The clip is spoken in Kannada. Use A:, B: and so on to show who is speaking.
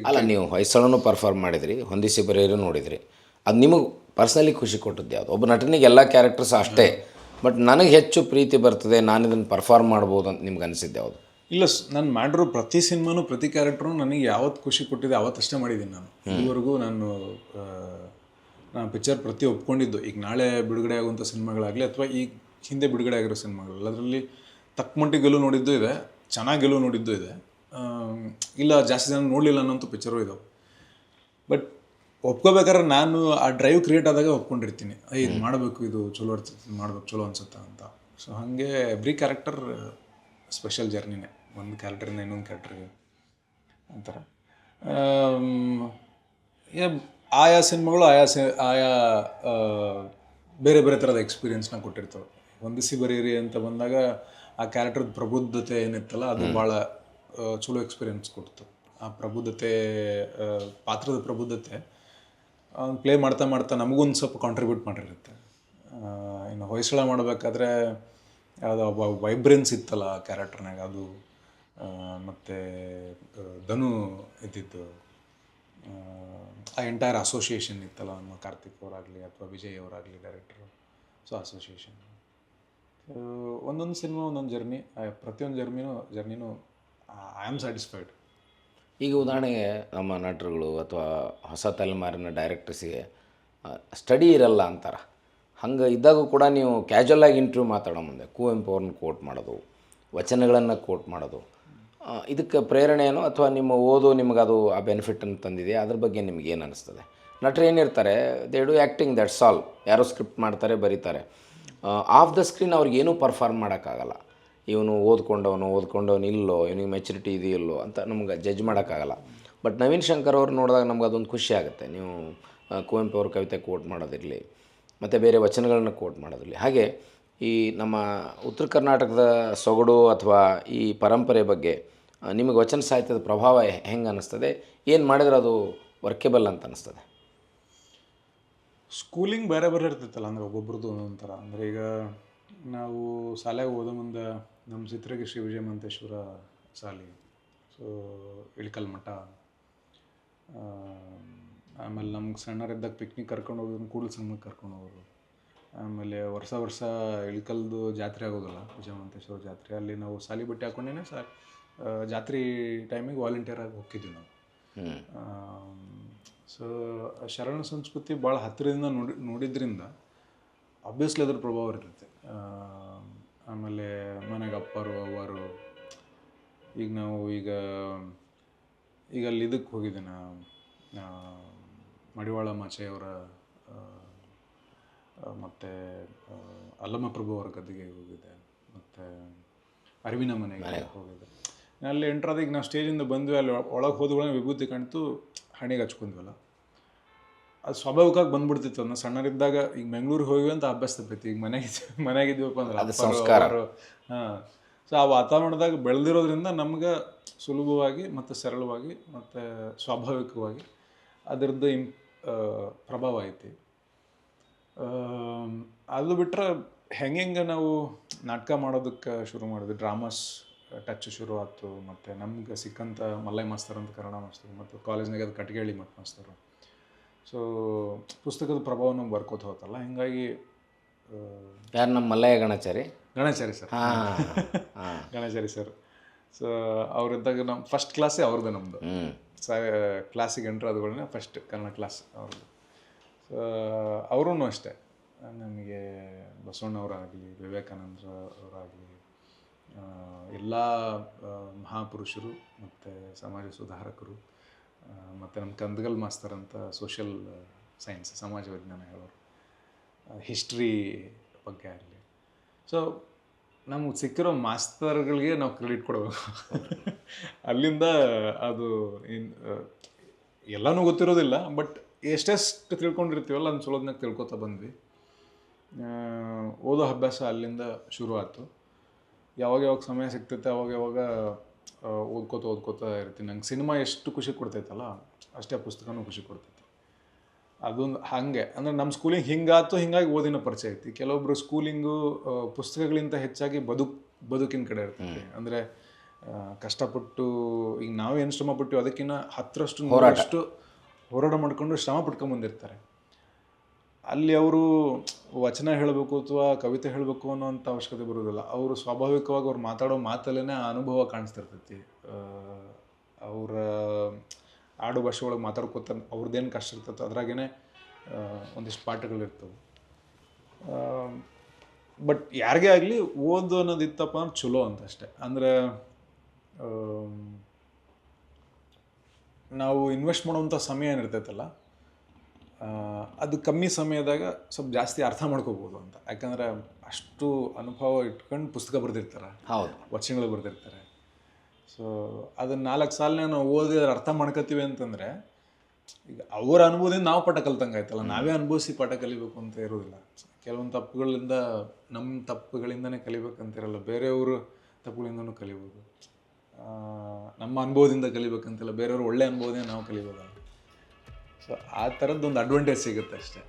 A: ಅಲ್ಲ, ನೀವು ಹೊಯ್ಸಳನೂ ಪರ್ಫಾರ್ಮ್ ಮಾಡಿದ್ರಿ, ಹೊಂದಿಸಿ ಬರೆಯರು ನೋಡಿದ್ರಿ. ಅದು ನಿಮಗೆ ಪರ್ಸ್ನಲಿ ಖುಷಿ ಕೊಟ್ಟದ್ದು ಯಾವುದು? ಒಬ್ಬ ನಟನಿಗೆ ಎಲ್ಲ ಕ್ಯಾರೆಕ್ಟರ್ಸ್ ಅಷ್ಟೇ, ಬಟ್ ನನಗೆ ಹೆಚ್ಚು ಪ್ರೀತಿ ಬರ್ತದೆ, ನಾನು ಇದನ್ನು ಪರ್ಫಾರ್ಮ್ ಮಾಡ್ಬೋದು ಅಂತ ನಿಮ್ಗೆ ಅನಿಸಿದ್ದು ಯಾವುದು?
B: ಇಲ್ಲ, ನಾನು ಮಾಡಿರೋ ಪ್ರತಿ ಸಿನಿಮಾನು ಪ್ರತಿ ಕ್ಯಾರೆಕ್ಟ್ರು ನನಗೆ ಯಾವತ್ತು ಖುಷಿ ಕೊಟ್ಟಿದೆ ಅವತ್ತಷ್ಟೇ ಮಾಡಿದ್ದೀನಿ ನಾನು. ಇದುವರೆಗೂ ನಾನು ಪಿಕ್ಚರ್ ಪ್ರತಿ ಒಪ್ಕೊಂಡಿದ್ದು, ಈಗ ನಾಳೆ ಬಿಡುಗಡೆ ಆಗುವಂಥ ಸಿನಿಮಾಗಳಾಗಲಿ ಅಥವಾ ಈಗ ಹಿಂದೆ ಬಿಡುಗಡೆ ಆಗಿರೋ ಸಿನಿಮಾಗಳು, ಅದರಲ್ಲಿ ತಕ್ಕಮಟ್ಟಿಗೆ ಗೆಲುವು ನೋಡಿದ್ದು ಇದೆ, ಚೆನ್ನಾಗಿ ಗೆಲುವು ನೋಡಿದ್ದು ಇದೆ, ಇಲ್ಲ ಜಾಸ್ತಿ ಜನ ನೋಡಲಿಲ್ಲ ಅನ್ನೋಂಥ ಪಿಕ್ಚರು ಇದಾವೆ. ಬಟ್ ಒಪ್ಕೋಬೇಕಾದ್ರೆ ನಾನು ಆ ಡ್ರೈವ್ ಕ್ರಿಯೇಟ್ ಆದಾಗ ಒಪ್ಕೊಂಡಿರ್ತೀನಿ, ಇದು ಮಾಡಬೇಕು, ಇದು ಚಲೋ ಮಾಡ್ಬೇಕು, ಚಲೋ ಅನ್ಸುತ್ತಾ ಅಂತ. ಸೊ ಹಾಗೆ ಎವ್ರಿ ಕ್ಯಾರೆಕ್ಟರ್ ಸ್ಪೆಷಲ್ ಜರ್ನಿನೇ, ಒಂದು ಕ್ಯಾರೆಕ್ಟರಿಂದ ಇನ್ನೊಂದು ಕ್ಯಾರೆಕ್ಟರ್ಗೆ ಅಂತಾರೆ. ಆಯಾ ಸಿನಿಮಾಗಳು ಆಯಾ ಬೇರೆ ಬೇರೆ ಥರದ ಎಕ್ಸ್ಪೀರಿಯೆನ್ಸ್ನ ಕೊಟ್ಟಿರ್ತವೆ. ಹೊಂದಿಸಿ ಬರೀರಿ ಅಂತ ಬಂದಾಗ ಆ ಕ್ಯಾರೆಕ್ಟರ್ದ ಪ್ರಬುದ್ಧತೆ ಏನಿತ್ತಲ್ಲ, ಅದು ಭಾಳ ಚಲೋ ಎಕ್ಸ್ಪೀರಿಯೆನ್ಸ್ ಕೊಡ್ತು. ಆ ಪ್ರಬುದ್ಧತೆ, ಪಾತ್ರದ ಪ್ರಬುದ್ಧತೆ ಪ್ಲೇ ಮಾಡ್ತಾ ಮಾಡ್ತಾ ನಮಗೊಂದು ಸ್ವಲ್ಪ ಕಾಂಟ್ರಿಬ್ಯೂಟ್ ಮಾಡಿರುತ್ತೆ. ಇನ್ನು ಹೊಯ್ಸಳ ಮಾಡಬೇಕಾದ್ರೆ ಯಾವುದೋ ಒಬ್ಬ ವೈಬ್ರೆನ್ಸ್ ಇತ್ತಲ್ಲ ಆ ಕ್ಯಾರೆಕ್ಟರ್ನಾಗ, ಅದು ಮತ್ತು ಧನು ಇದ್ದಿದ್ದು, ಆ ಎಂಟೈರ್ ಅಸೋಸಿಯೇಷನ್ ಇತ್ತಲ್ಲ, ನಮ್ಮ ಕಾರ್ತಿಕ್ ಅವರಾಗಲಿ ಅಥವಾ ವಿಜಯ್ ಅವರಾಗಲಿ ಡೈರೆಕ್ಟರು, ಸೊ ಅಸೋಸಿಯೇಷನ್. ಒಂದೊಂದು ಸಿನಿಮಾ ಒಂದೊಂದು ಜರ್ನಿ, ಪ್ರತಿಯೊಂದು ಜರ್ನಿನೂ ಐ ಆಮ್ ಸ್ಯಾಟಿಸ್ಫೈಡ್.
A: ಈಗ ಉದಾಹರಣೆಗೆ ನಮ್ಮ ನಟರುಗಳು ಅಥವಾ ಹೊಸ ತಲೆಮಾರಿನ ಡೈರೆಕ್ಟರ್ಸಿಗೆ ಸ್ಟಡಿ ಇರಲ್ಲ ಅಂತಾರೆ. ಹಂಗೆ ಇದ್ದಾಗ ಕೂಡ ನೀವು ಕ್ಯಾಜುವಲಾಗಿ ಇಂಟರ್ವ್ಯೂ ಮಾತಾಡೋ ಮುಂದೆ ಕುವೆಂಪು ಅವ್ರನ್ನ ಕೋಟ್ ಮಾಡೋದು, ವಚನಗಳನ್ನು ಕೋಟ್ ಮಾಡೋದು, ಇದಕ್ಕೆ ಪ್ರೇರಣೆ ಏನೋ ಅಥವಾ ನಿಮ್ಮ ಓದು ನಿಮಗದು ಆ ಬೆನಿಫಿಟನ್ನು ತಂದಿದೆ, ಅದ್ರ ಬಗ್ಗೆ ನಿಮ್ಗೆ ಏನು ಅನ್ನಿಸ್ತದೆ? ನಟರು ಏನಿರ್ತಾರೆ, they do acting, that's all. ಯಾರೋ ಸ್ಕ್ರಿಪ್ಟ್ ಮಾಡ್ತಾರೆ, ಬರೀತಾರೆ. ಆಫ್ ದ ಸ್ಕ್ರೀನ್ ಅವ್ರಿಗೇನೂ ಪರ್ಫಾರ್ಮ್ ಮಾಡೋಕ್ಕಾಗಲ್ಲ. ಇವನು ಓದ್ಕೊಂಡವನು ಇಲ್ಲೋ, ಇವನಿಗೆ ಮೆಚುರಿಟಿ ಇದೆಯಲ್ಲೋ ಅಂತ ನಮ್ಗೆ ಜಡ್ಜ್ ಮಾಡೋಕ್ಕಾಗಲ್ಲ. ಬಟ್ ನವೀನ್ ಶಂಕರ್ ಅವ್ರು ನೋಡಿದಾಗ ನಮ್ಗೆ ಅದೊಂದು ಖುಷಿ ಆಗುತ್ತೆ. ನೀವು ಕುವೆಂಪು ಅವ್ರ ಕವಿತೆ ಕೋಟ್ ಮಾಡೋದಿರಲಿ, ಮತ್ತು ಬೇರೆ ವಚನಗಳನ್ನ ಕೋಟ್ ಮಾಡೋದಿರಲಿ. ಹಾಗೆ ಈ ನಮ್ಮ ಉತ್ತರ ಕರ್ನಾಟಕದ ಸೊಗಡು ಅಥವಾ ಈ ಪರಂಪರೆ ಬಗ್ಗೆ ನಿಮಗೆ ವಚನ ಸಾಹಿತ್ಯದ ಪ್ರಭಾವ ಹೆಂಗೆ ಅನ್ನಿಸ್ತದೆ? ಏನು ಮಾಡಿದ್ರೆ ಅದು ವರ್ಕೆಬಲ್ ಅಂತ ಅನ್ನಿಸ್ತದೆ?
B: ಸ್ಕೂಲಿಂಗ್ ಬೇರೆ ಬೇರೆ ಇರ್ತಿತ್ತಲ್ಲ, ಅಂದರೆ ಒಬ್ಬೊಬ್ರದ್ದು ಒಂದೊಂಥರ. ಅಂದರೆ ಈಗ ನಾವು ಶಾಲೆಗೆ ಓದೋ ಮುಂದೆ ನಮ್ಮ ಚಿತ್ರಗೆ ಶ್ರೀ ವಿಜಯ ಮಂತೇಶ್ವರ ಶಾಲೆ, ಸೊ ಇಳ್ಕಲ್ ಮಠ, ಆಮೇಲೆ ನಮ್ಗೆ ಸಣ್ಣರಿದ್ದಾಗ ಪಿಕ್ನಿಕ್ ಕರ್ಕೊಂಡು ಹೋಗೋದು, ಕೂಡಲ ಸಂಗಮಕ್ಕೆ ಕರ್ಕೊಂಡು ಹೋಗೋರು. ಆಮೇಲೆ ವರ್ಷ ಇಳ್ಕಲ್ದು ಜಾತ್ರೆ ಆಗೋದಲ್ಲ, ವಿಜಯ ಮಂತೇಶ್ವರ ಜಾತ್ರೆ, ಅಲ್ಲಿ ನಾವು ಶಾಲೆ ಬಟ್ಟೆ ಹಾಕ್ಕೊಂಡೇ ಜಾತ್ರೆ ಟೈಮಿಗೆ ವಾಲಂಟಿಯರ್ ಆಗಿ ಹೋಗ್ತಿದ್ವಿ ನಾವು. ಸೊ ಶರಣ ಸಂಸ್ಕೃತಿ ಭಾಳ ಹತ್ತಿರದಿಂದ ನೋಡಿದ್ರಿಂದ ಆಬ್ವಿಯಸ್ಲಿ ಅದ್ರ ಪ್ರಭಾವ ಇರ್ತೈತೆ. ಆಮೇಲೆ ಮನೆಗೆ ಅಪ್ಪರು ಅವ್ವರು, ಈಗ ನಾವು ಈಗ ಅಲ್ಲಿ ಇದಕ್ಕೆ ಹೋಗಿದ್ದೆ ಮಡಿವಾಳ ಮಾಚೆಯವರ ಮತ್ತು ಅಲ್ಲಮ್ಮ ಪ್ರಭು ಅವರ ಗದ್ದೆಗೆ ಹೋಗಿದ್ದೆ, ಮತ್ತು ಅರಿವಿನ ಮನೆಗೆ ಹೋಗಿದ್ದೆ. ಅಲ್ಲಿ ಎಂಟ್ರಾದ, ಈಗ ನಾವು ಸ್ಟೇಜಿಂದ ಬಂದ್ವಿ, ಅಲ್ಲಿ ಒಳಗೆ ಹೋದಗಳನ್ನ ವಿಭೂತಿ ಕಾಣ್ತು, ಹಣೆಗೆ ಹಚ್ಕೊಂಡ್ವಲ್ಲ, ಅದು ಸ್ವಾಭಾವಿಕವಾಗಿ ಬಂದ್ಬಿಡ್ತಿತ್ತು. ಅದನ್ನ ಸಣ್ಣರಿದ್ದಾಗ ಈಗ ಬೆಂಗಳೂರಿಗೆ ಹೋಗಿ ಅಂತ ಅಭ್ಯಾಸ ತಪ್ಪೈತಿ. ಈಗ ಮನೆಗಿದ್ದೀವಪ್ಪ ಅಂದ್ರೆ
A: ಅದು ಸಂಸ್ಕಾರ.
B: ಹಾಂ. ಸೊ ಆ ವಾತಾವರಣದಾಗ ಬೆಳೆದಿರೋದ್ರಿಂದ ನಮ್ಗೆ ಸುಲಭವಾಗಿ ಮತ್ತು ಸರಳವಾಗಿ ಮತ್ತು ಸ್ವಾಭಾವಿಕವಾಗಿ ಅದರದ್ದು ಪ್ರಭಾವ ಐತಿ. ಅದು ಬಿಟ್ಟರೆ ಹೆಂಗೆ ನಾವು ನಾಟಕ ಮಾಡೋದಕ್ಕೆ ಶುರು ಮಾಡಿದ್ವಿ, ಡ್ರಾಮಾಸ್ ಟಚ್ ಶುರು ಆಯ್ತು. ಮತ್ತು ನಮ್ಗೆ ಸಿಕ್ಕಂಥ ಮಲ್ಲೈ ಮಾಸ್ತರ್ ಅಂತ ಕನ್ನಡ ಮಾಸ್ತರು, ಮತ್ತು ಕಾಲೇಜ್ನಾಗ ಅದು ಕಟ್ಗೇಳಿ ಮಠ ಮಾಸ್ತರು. ಸೊ ಪುಸ್ತಕದ ಪ್ರಭಾವ ನಮ್ಗೆ ಬರ್ಕೋತ ಹೋತಲ್ಲ, ಹಿಂಗಾಗಿ
A: ಯಾರು ನಮ್ಮ ಮಲ್ಲಯ್ಯ ಗಣಚಾರಿ
B: ಸರ್, ಗಣಚಾರಿ ಸರ್. ಸೊ ಅವರಿದ್ದಾಗ ನಮ್ಮ ಫಸ್ಟ್ ಕ್ಲಾಸೇ ಅವ್ರದ್ದು, ನಮ್ಮದು ಕ್ಲಾಸಿಗೆ ಎಂಟ್ರ್ ಆದಗಳನ್ನ ಫಸ್ಟ್ ಕನ್ನಡ ಕ್ಲಾಸ್ ಅವ್ರದ್ದು. ಸೊ ಅವರೂ ಅಷ್ಟೇ, ನಮಗೆ ಬಸವಣ್ಣವರಾಗಲಿ, ವಿವೇಕಾನಂದ ಅವರಾಗಲಿ, ಎಲ್ಲ ಮಹಾಪುರುಷರು ಮತ್ತು ಸಮಾಜ ಸುಧಾರಕರು, ಮತ್ತು ನಮ್ಮ ಕಂದಗಲ್ ಮಾಸ್ತರ್ ಅಂತ ಸೋಷಿಯಲ್ ಸೈನ್ಸ್, ಸಮಾಜ ವಿಜ್ಞಾನ ಹೇಳೋರು, ಹಿಸ್ಟ್ರಿ ಬಗ್ಗೆ ಆಗಲಿ. ಸೊ ನಮ್ಗೆ ಸಿಕ್ಕಿರೋ ಮಾಸ್ತರ್ಗಳಿಗೆ ನಾವು ಕ್ರೆಡಿಟ್ ಕೊಡಬೇಕು. ಅಲ್ಲಿಂದ ಅದು ಎಲ್ಲನೂ ಗೊತ್ತಿರೋದಿಲ್ಲ, ಬಟ್ ಎಷ್ಟೆಷ್ಟು ತಿಳ್ಕೊಂಡಿರ್ತೀವಲ್ಲ ಅದನ್ನ ಚಲೋದನ್ನಾಗ ತಿಳ್ಕೊತಾ ಬಂದ್ವಿ. ಓದೋ ಅಭ್ಯಾಸ ಅಲ್ಲಿಂದ ಶುರು ಆಯಿತು. ಯಾವಾಗ ಸಮಯ ಸಿಗ್ತೈತೆ ಅವಾಗ ಓದ್ಕೋತಾ ಇರ್ತೀನಿ. ನಂಗೆ ಸಿನಿಮಾ ಎಷ್ಟು ಖುಷಿ ಕೊಡ್ತೈತಲ್ಲ ಅಷ್ಟೇ ಪುಸ್ತಕನೂ ಖುಷಿ ಕೊಡ್ತೈತಿ. ಅದೊಂದು ಹಾಗೆ ಅಂದರೆ ನಮ್ಮ ಸ್ಕೂಲಿಂಗ್ ಹಿಂಗಾಗಿ ಓದಿನ ಪರಿಚಯ ಐತಿ. ಕೆಲವೊಬ್ರು ಸ್ಕೂಲಿಂಗು ಪುಸ್ತಕಗಳಿಂದ ಹೆಚ್ಚಾಗಿ ಬದುಕಿನ ಕಡೆ ಇರ್ತೈತಿ. ಅಂದರೆ ಕಷ್ಟಪಟ್ಟು ಈಗ ನಾವೇನು ಶ್ರಮ ಪಟ್ಟಿವಿ ಅದಕ್ಕಿಂತ 10ರಷ್ಟು 100ರಷ್ಟು ಹೋರಾಟ ಮಾಡಿಕೊಂಡು ಶ್ರಮ ಪಟ್ಕೊಂಬಂದಿರ್ತಾರೆ. ಅಲ್ಲಿ ಅವರು ವಚನ ಹೇಳಬೇಕು ಅಥವಾ ಕವಿತೆ ಹೇಳಬೇಕು ಅನ್ನೋಂಥ ಅವಶ್ಯಕತೆ ಬರೋದಿಲ್ಲ. ಅವರು ಸ್ವಾಭಾವಿಕವಾಗಿ ಅವ್ರು ಮಾತಾಡೋ ಮಾತಲ್ಲೇ ಆ ಅನುಭವ ಕಾಣಿಸ್ತಿರ್ತೈತಿ. ಅವರ ಆಡು ಭಾಷೆ ಒಳಗೆ ಮಾತಾಡ್ಕೋತ ಅವ್ರದ್ದೇನು ಕಷ್ಟ ಇರ್ತೈತೆ ಅದ್ರಾಗೇ ಒಂದಿಷ್ಟು ಪಾಠಗಳಿರ್ತವೆ. ಬಟ್ ಯಾರಿಗೇ ಆಗಲಿ ಓದು ಅನ್ನೋದು ಇತ್ತಪ್ಪ ಅಂದ್ರೆ ಚಲೋ ಅಂತ ಅಷ್ಟೆ. ಅಂದರೆ ನಾವು ಇನ್ವೆಸ್ಟ್ ಮಾಡುವಂಥ ಸಮಯ ಏನಿರ್ತೈತಲ್ಲ ಅದು ಕಮ್ಮಿ ಸಮಯದಾಗ ಸ್ವಲ್ಪ ಜಾಸ್ತಿ ಅರ್ಥ ಮಾಡ್ಕೋಬೋದು ಅಂತ. ಯಾಕಂದರೆ ಅಷ್ಟು ಅನುಭವ ಇಟ್ಕೊಂಡು ಪುಸ್ತಕ ಬರೆದಿರ್ತಾರೆ,
A: ಹೌದು,
B: ವಚನಗಳು ಬರೆದಿರ್ತಾರೆ. ಸೊ ಅದನ್ನು 4 ಸಾಲನ್ನ ನಾವು ಓದಿ ಅರ್ಥ ಮಾಡ್ಕೋತೀವಿ ಅಂತಂದರೆ ಈಗ ಅವರ ಅನುಭವದಿಂದ ನಾವು ಪಾಠ ಕಲ್ತಂಗೆ ಆಯ್ತಲ್ಲ, ನಾವೇ ಅನುಭವಿಸಿ ಪಾಠ ಕಲಿಬೇಕು ಅಂತ ಇರೋದಿಲ್ಲ. ಕೆಲವೊಂದು ತಪ್ಪುಗಳಿಂದ ನಮ್ಮ ತಪ್ಪುಗಳಿಂದನೇ ಕಲಿಬೇಕಂತಿರಲ್ಲ, ಬೇರೆಯವರು ತಪ್ಪುಗಳಿಂದನೂ ಕಲಿಬೋದು. ನಮ್ಮ ಅನುಭವದಿಂದ ಕಲಿಬೇಕಂತಿಲ್ಲ, ಬೇರೆಯವರು ಒಳ್ಳೆ ಅನುಭವದಿಂದ ನಾವು ಕಲಿಬೋದಲ್ಲ. ಸೊ ಆ ಥರದ್ದೊಂದು ಅಡ್ವಾಂಟೇಜ್ ಸಿಗುತ್ತೆ ಅಷ್ಟೇ.